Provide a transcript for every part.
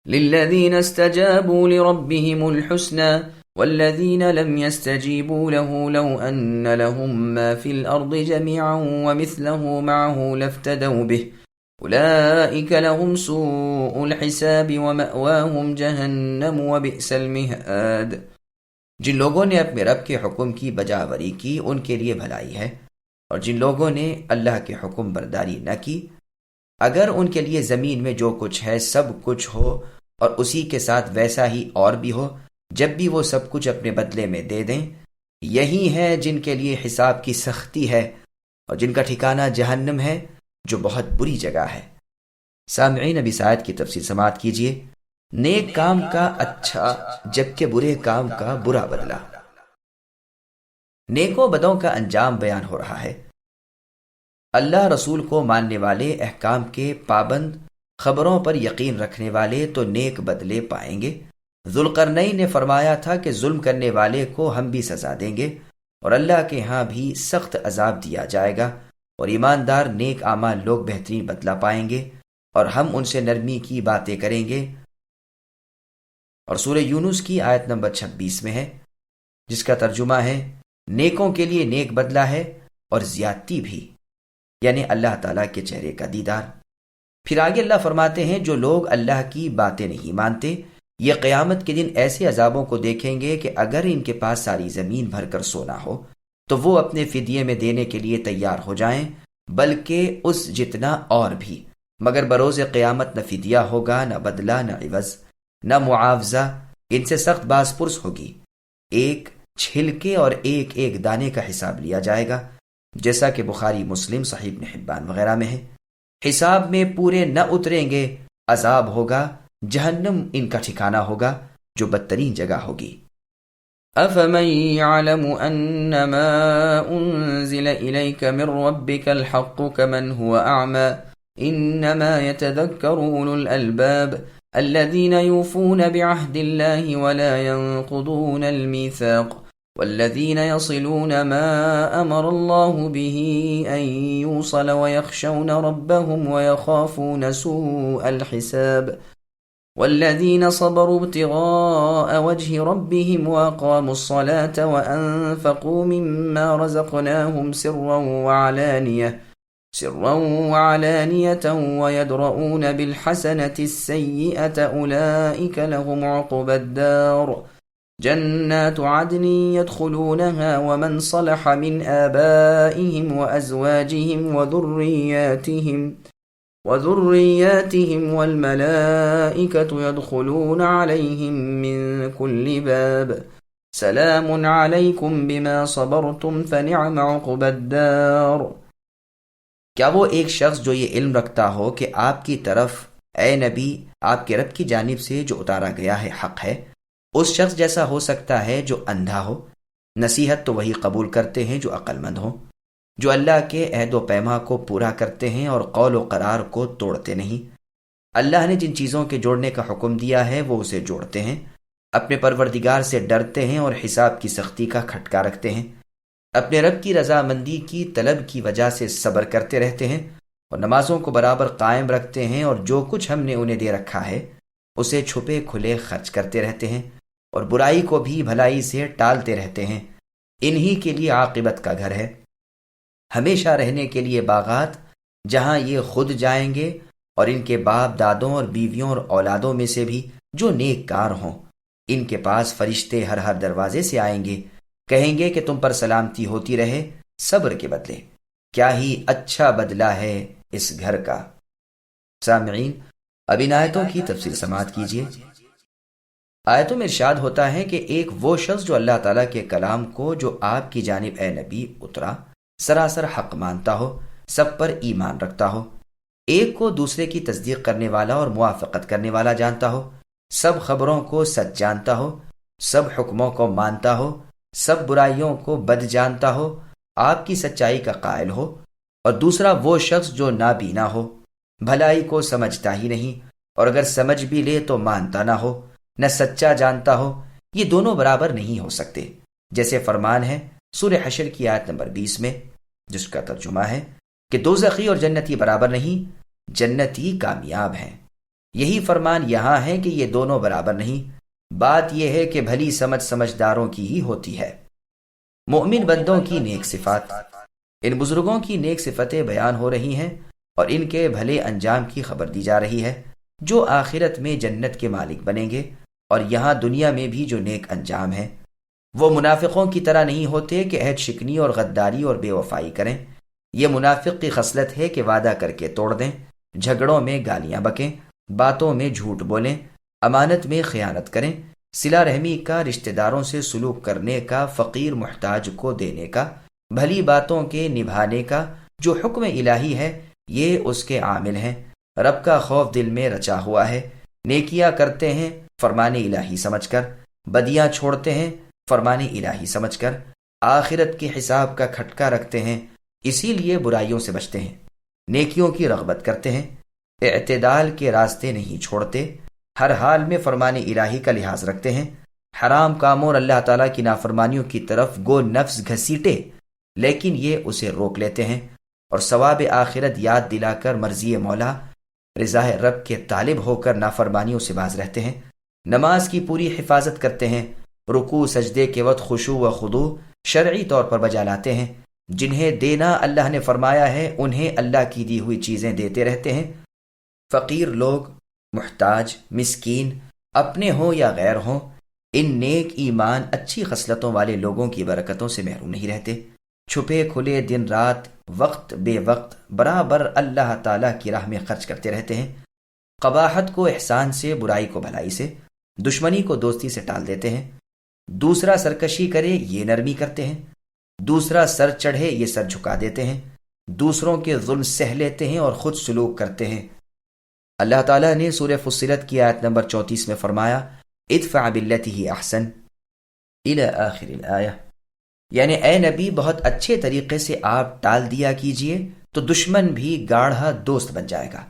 للذين استجابوا لربهم الحسنى والذين لم يستجيبوا له لو أن لهم ما في الأرض جميعا ومثله معه لافتدوا به أولئك لهم سوء الحساب ومأواهم جهنم وبئس المهاد۔ جن لوگوں نے اپنے رب کے حکم کی بجاوری کی ان کے لیے بھلائی ہے، اور جن لوگوں نے اللہ کے حکم برداری نہ کی، اگر ان کے لیے زمین میں جو کچھ ہے سب کچھ ہو اور اسی کے ساتھ ویسا ہی اور بھی ہو، جب بھی وہ سب کچھ اپنے بدلے میں دے دیں، یہی ہیں جن کے لیے حساب کی سختی ہے اور جن کا ٹھکانہ جہنم ہے جو بہت بری جگہ ہے۔ سامعین، اب اس آیت کی تفصیل سماعت کیجیے۔ نیک کام کا اچھا جبکہ برے کام کا برا بدلہ۔ نیکوں بدوں کا انجام بیان ہو رہا ہے۔ اللہ رسول کو ماننے والے، احکام کے پابند، خبروں پر یقین رکھنے والے تو نیک بدلے پائیں گے۔ ذوالقرنین نے فرمایا تھا کہ ظلم کرنے والے کو ہم بھی سزا دیں گے اور اللہ کے ہاں بھی سخت عذاب دیا جائے گا، اور ایماندار نیک اعمال لوگ بہترین بدلہ پائیں گے اور ہم ان سے نرمی کی باتیں کریں گے۔ اور سورہ یونس کی آیت نمبر 26 میں ہے، جس کا ترجمہ ہے نیکوں کے لیے نیک بدلہ ہے اور زیادتی بھی، یعنی اللہ تعالیٰ کے چہرے کا دیدار۔ پھر آگے اللہ فرماتے ہیں جو لوگ اللہ کی باتیں نہیں مانتے، یہ قیامت کے دن ایسے عذابوں کو دیکھیں گے کہ اگر ان کے پاس ساری زمین بھر کر سونا ہو تو وہ اپنے فدیے میں دینے کے لیے تیار ہو جائیں، بلکہ اس جتنا اور بھی، مگر بروز قیامت نہ فدیہ ہوگا، نہ بدلہ، نہ عوض، نہ معاوضہ۔ ان سے سخت باز پرس ہوگی، ایک چھلکے اور ایک ایک دانے کا حساب لیا جائے گا، جیسا کہ بخاری، مسلم، صحیح ابن حبان وغیرہ میں ہے۔ حساب میں پورے نہ اتریں گے، عذاب ہوگا، جہنم ان کا ٹھکانہ ہوگا جو بدترین جگہ ہوگی۔ أفمن يعلم أنما أنزل إليك من ربك الحق كمن هو أعمى إنما يتذكر أولو الألباب الذين يوفون بعهد الله ولا ينقضون الميثاق والذين يصلون ما أمر الله به أن يوصل ويخشون ربهم ويخافون سوء الحساب والذين صبروا ابتغاء وجه ربهم وأقاموا الصلاة وأنفقوا مما رزقناهم سرا وعلانية ويدرؤون بالحسنة السيئة أولئك لهم عقبى الدار جنات عدن يدخلونها ومن صلح من آبائهم وأزواجهم وذرياتهم والملائكة يدخلون عليهم من كل باب سلام عليكم بما صبرتم فنعم عقبى الدار۔ کیا وہ ایک شخص جو یہ علم رکھتا ہو کہ آپ کی طرف، اے نبی، آپ کے رب کی جانب سے جو اتارا گیا ہے حق ہے، اس شخص جیسا ہو سکتا ہے جو اندھا ہو؟ نصیحت تو وہی قبول کرتے ہیں جو عقل مند ہوں، جو اللہ کے عہد و پیما کو پورا کرتے ہیں اور قول و قرار کو توڑتے نہیں۔ اللہ نے جن چیزوں کے جوڑنے کا حکم دیا ہے وہ اسے جوڑتے ہیں، اپنے پروردگار سے ڈرتے ہیں اور حساب کی سختی کا کھٹکا رکھتے ہیں، اپنے رب کی رضامندی کی طلب کی وجہ سے صبر کرتے رہتے ہیں اور نمازوں کو برابر قائم رکھتے ہیں، اور جو کچھ ہم نے انہیں دے رکھا ہے اسے چھپے کھلے خرچ کرتے رہتے ہیں، اور برائی کو بھی بھلائی سے ٹالتے رہتے ہیں۔ انہی کے لیے عاقبت کا گھر ہے، ہمیشہ رہنے کے لیے باغات، جہاں یہ خود جائیں گے اور ان کے باپ دادوں اور بیویوں اور اولادوں میں سے بھی جو نیک کار ہوں۔ ان کے پاس فرشتے ہر دروازے سے آئیں گے، کہیں گے کہ تم پر سلامتی ہوتی رہے، صبر کے بدلے کیا ہی اچھا بدلہ ہے اس گھر کا۔ سامعین، اب ان آیتوں کی تفصیل سماعت کیجیے۔ آیتوں میں ارشاد ہوتا ہے کہ ایک وہ شخص جو اللہ تعالیٰ کے کلام کو جو آپ کی جانب اے نبی اترا سراسر حق مانتا ہو، سب پر ایمان رکھتا ہو، ایک کو دوسرے کی تصدیق کرنے والا اور موافقت کرنے والا جانتا ہو، سب خبروں کو سچ جانتا ہو، سب حکموں کو مانتا ہو، سب برائیوں کو بد جانتا ہو، آپ کی سچائی کا قائل ہو، اور دوسرا وہ شخص جو نابینا ہو، بھلائی کو سمجھتا ہی نہیں، اور اگر سمجھ بھی لے تو مانتا نہ ہو، نہ سچا جانتا ہو، یہ دونوں برابر نہیں ہو سکتے۔ جیسے فرمان ہے سورہ حشر کی آیت نمبر 20 میں، جس کا ترجمہ ہے کہ دوزخی اور جنتی برابر نہیں، جنتی کامیاب ہیں۔ یہی فرمان یہاں ہے کہ یہ دونوں برابر نہیں، بات یہ ہے کہ بھلی سمجھ سمجھداروں کی ہی ہوتی ہے۔ مومن بندوں کی نیک صفات۔ ان بزرگوں کی نیک صفتیں بیان ہو رہی ہیں اور ان کے بھلے انجام کی خبر دی جا رہی ہے، جو آخرت میں جنت کے مالک بنیں گے، اور یہاں دنیا میں بھی جو نیک انجام ہے۔ وہ منافقوں کی طرح نہیں ہوتے کہ عہد شکنی اور غداری اور بے وفائی کریں۔ یہ منافق کی خصلت ہے کہ وعدہ کر کے توڑ دیں، جھگڑوں میں گالیاں بکیں، باتوں میں جھوٹ بولیں، امانت میں خیانت کریں، صلہ رحمی کا، رشتہ داروں سے سلوک کرنے کا، فقیر محتاج کو دینے کا، بھلی باتوں کے نبھانے کا، جو حکم الہی ہے یہ اس کے عامل ہیں، رب کا خوف دل میں رچا ہوا ہے، نیکیاں کرتے ہیں فرمان الہی سمجھ کر، بدیاں چھوڑتے ہیں فرمان الہی سمجھ کر، آخرت کے حساب کا کھٹکا رکھتے ہیں، اسی لیے برائیوں سے بچتے ہیں، نیکیوں کی رغبت کرتے ہیں، اعتدال کے راستے نہیں چھوڑتے، ہر حال میں فرمان الہی کا لحاظ رکھتے ہیں، حرام کاموں اور اللہ تعالیٰ کی نافرمانیوں کی طرف گو نفس گھسیٹے لیکن یہ اسے روک لیتے ہیں، اور ثواب آخرت یاد دلا کر مرضی مولا، رضا رب کے طالب ہو کر نافرمانیوں سے باز رہتے ہیں، نماز کی پوری حفاظت کرتے ہیں، رکوع سجدے کے وقت خشوع و خضوع شرعی طور پر بجا لاتے ہیں، جنہیں دینا اللہ نے فرمایا ہے انہیں اللہ کی دی ہوئی چیزیں دیتے رہتے ہیں، فقیر لوگ، محتاج، مسکین، اپنے ہوں یا غیر ہوں، ان نیک ایمان اچھی خصلتوں والے لوگوں کی برکتوں سے محروم نہیں رہتے، چھپے کھلے دن رات وقت بے وقت برابر اللہ تعالیٰ کی راہ میں خرچ کرتے رہتے ہیں، قباحت کو احسان سے، برائی کو بھلائی سے، دشمنی کو دوستی سے ٹال دیتے ہیں، دوسرا سرکشی کرے یہ نرمی کرتے ہیں، دوسرا سر چڑھے یہ سر جھکا دیتے ہیں، دوسروں کے ظلم سہ لیتے ہیں اور خود سلوک کرتے ہیں۔ اللہ تعالیٰ نے سورہ فصلت کی آیت نمبر 34 میں فرمایا ادفع باللتی احسن الی آخر الآیہ، یعنی اے نبی بہت اچھے طریقے سے آپ ٹال دیا کیجئے تو دشمن بھی گاڑھا دوست بن جائے گا،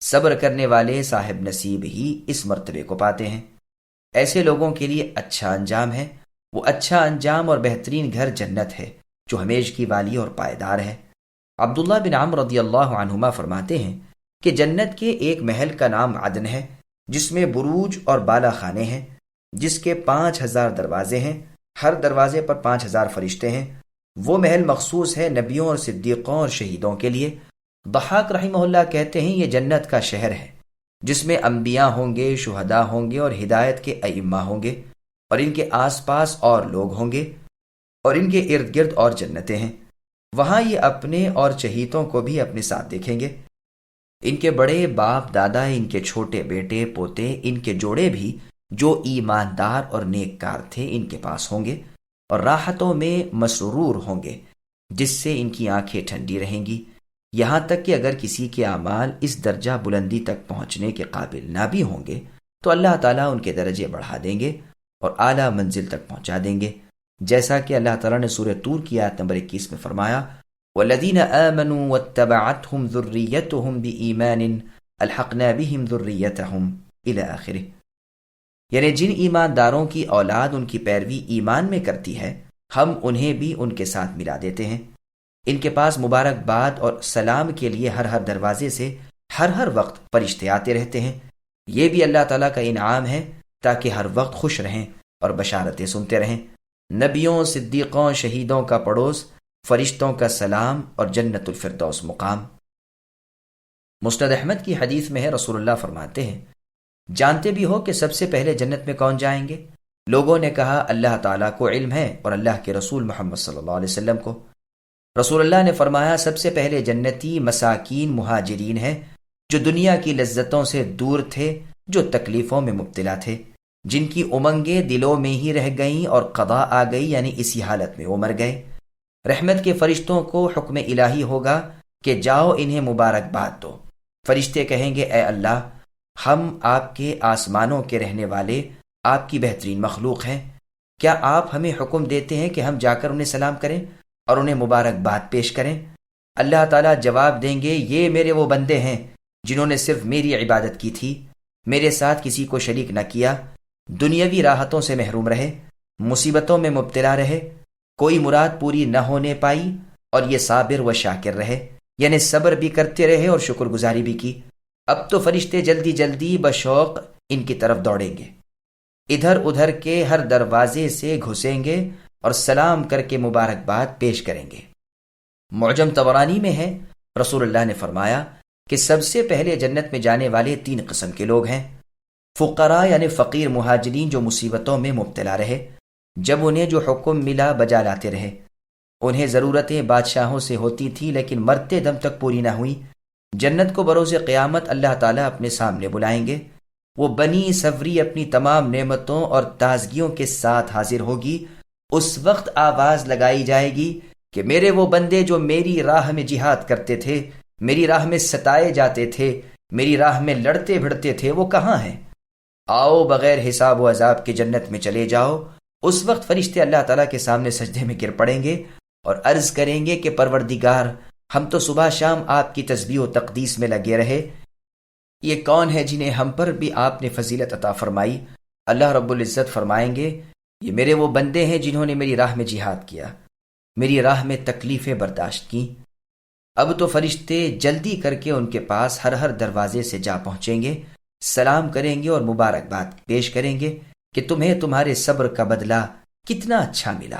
صبر کرنے والے صاحب نصیب ہی اس مرتبے کو پاتے ہیں، ایسے لوگوں کے لیے اچھا انجام ہے، وہ اچھا انجام اور بہترین گھر جنت ہے جو ہمیش کی والی اور پائیدار ہے۔ عبداللہ بن عمرو رضی اللہ عنہما فرماتے ہیں کہ جنت کے ایک محل کا نام عدن ہے، جس میں بروج اور بالا خانے ہیں، جس کے 5000 دروازے ہیں، ہر دروازے پر 5000 فرشتے ہیں، وہ محل مخصوص ہے نبیوں اور صدیقوں اور شہیدوں کے لیے۔ ضحاک رحمہ اللہ کہتے ہیں یہ جنت کا شہر ہے جس میں انبیاء ہوں گے، شہداء ہوں گے اور ہدایت کے ائمہ ہوں گے، اور ان کے آس پاس اور لوگ ہوں گے، اور ان کے ارد گرد اور جنتیں ہیں، وہاں یہ اپنے اور چہیتوں کو بھی اپنے ساتھ دیکھیں گے، ان کے بڑے باپ دادا، ان کے چھوٹے بیٹے پوتے، ان کے جوڑے بھی جو ایماندار اور نیک کار تھے ان کے پاس ہوں گے، اور راحتوں میں مسرور ہوں گے جس سے ان کی آنکھیں ٹھنڈی رہیں گی، یہاں تک کہ اگر کسی کے اعمال اس درجہ بلندی تک پہنچنے کے قابل نہ بھی ہوں گے تو اللہ تعالیٰ ان کے درجے بڑھا دیں گے اور اعلیٰ منزل تک پہنچا دیں گے، جیسا کہ اللہ تعالیٰ نے سورہ طور کی آیت نمبر 21 میں فرمایا وَالَّذِينَ آمَنُوا وَاتَّبَعَتْهُمْ ذُرِّيَّتُهُمْ بِإِيمَانٍ أَلْحَقْنَا بِهِمْ ذُرِّيَّتَهُمْ إِلَى آخِرِهِ، یعنی جن ایمانداروں کی اولاد ان کی پیروی ایمان میں کرتی ہے ہم انہیں بھی ان کے ساتھ ملا دیتے ہیں، ان کے پاس مبارکباد اور سلام کے لیے ہر ہر دروازے سے ہر وقت فرشتے آتے رہتے ہیں، یہ بھی اللہ تعالیٰ کا انعام ہے تاکہ ہر وقت خوش رہیں اور بشارتیں سنتے رہیں، نبیوں، صدیقوں، شہیدوں کا پڑوس، فرشتوں کا سلام اور جنت الفردوس مقام۔ مسند احمد کی حدیث میں ہے رسول اللہ فرماتے ہیں جانتے بھی ہو کہ سب سے پہلے جنت میں کون جائیں گے؟ لوگوں نے کہا اللہ تعالیٰ کو علم ہے اور اللہ کے رسول محمد صلی اللہ علیہ وسلم کو۔ رسول اللہ نے فرمایا سب سے پہلے جنتی مساکین مہاجرین ہیں جو دنیا کی لذتوں سے دور تھے، جو تکلیفوں میں مبتلا تھے، جن کی امنگیں دلوں میں ہی رہ گئیں اور قضا آ گئی، یعنی اسی حالت میں وہ مر گئے۔ رحمت کے فرشتوں کو حکم الہی ہوگا کہ جاؤ انہیں مبارکباد دو، فرشتے کہیں گے اے اللہ ہم آپ کے آسمانوں کے رہنے والے آپ کی بہترین مخلوق ہیں، کیا آپ ہمیں حکم دیتے ہیں کہ ہم جا کر انہیں سلام کریں اور انہیں مبارکباد پیش کریں؟ اللہ تعالیٰ جواب دیں گے یہ میرے وہ بندے ہیں جنہوں نے صرف میری عبادت کی تھی، میرے ساتھ کسی کو شریک نہ کیا، دنیاوی راحتوں سے محروم رہے، مصیبتوں میں مبتلا رہے، کوئی مراد پوری نہ ہونے پائی، اور یہ صابر و شاکر رہے، یعنی صبر بھی کرتے رہے اور شکر گزاری بھی کی، اب تو فرشتے جلدی جلدی بشوق ان کی طرف دوڑیں گے، ادھر ادھر کے ہر دروازے سے گھسیں گے اور سلام کر کے مبارکباد پیش کریں گے۔ معجم طبرانی میں ہے، رسول اللہ نے فرمایا کہ سب سے پہلے جنت میں جانے والے 3 قسم کے لوگ ہیں۔ فقراء یعنی فقیر مہاجرین جو مصیبتوں میں مبتلا رہے، جب انہیں جو حکم ملا بجا لاتے رہے، انہیں ضرورتیں بادشاہوں سے ہوتی تھی لیکن مرتے دم تک پوری نہ ہوئی۔ جنت کو بروز قیامت اللہ تعالیٰ اپنے سامنے بلائیں گے، وہ بنی سوری اپنی تمام نعمتوں اور تازگیوں کے ساتھ حاضر ہوگی۔ اس وقت آواز لگائی جائے گی کہ میرے وہ بندے جو میری راہ میں جہاد کرتے تھے، میری راہ میں ستائے جاتے تھے، میری راہ میں لڑتے بھڑتے تھے، وہ کہاں ہیں؟ آؤ بغیر حساب و عذاب کے جنت میں چلے جاؤ۔ اس وقت فرشتے اللہ تعالیٰ کے سامنے سجدے میں گر پڑیں گے اور عرض کریں گے کہ پروردگار، ہم تو صبح شام آپ کی تسبیح و تقدیس میں لگے رہے، یہ کون ہے جنہیں ہم پر بھی آپ نے فضیلت عطا فرمائی؟ اللہ رب العزت فرمائیں گے، یہ میرے وہ بندے ہیں جنہوں نے میری راہ میں جہاد کیا، میری راہ میں تکلیفیں برداشت کی۔ اب تو فرشتے جلدی کر کے ان کے پاس ہر ہر دروازے سے جا پہنچیں گے، سلام کریں گے اور مبارکباد پیش کریں گے کہ تمہیں تمہارے صبر کا بدلہ کتنا اچھا ملا۔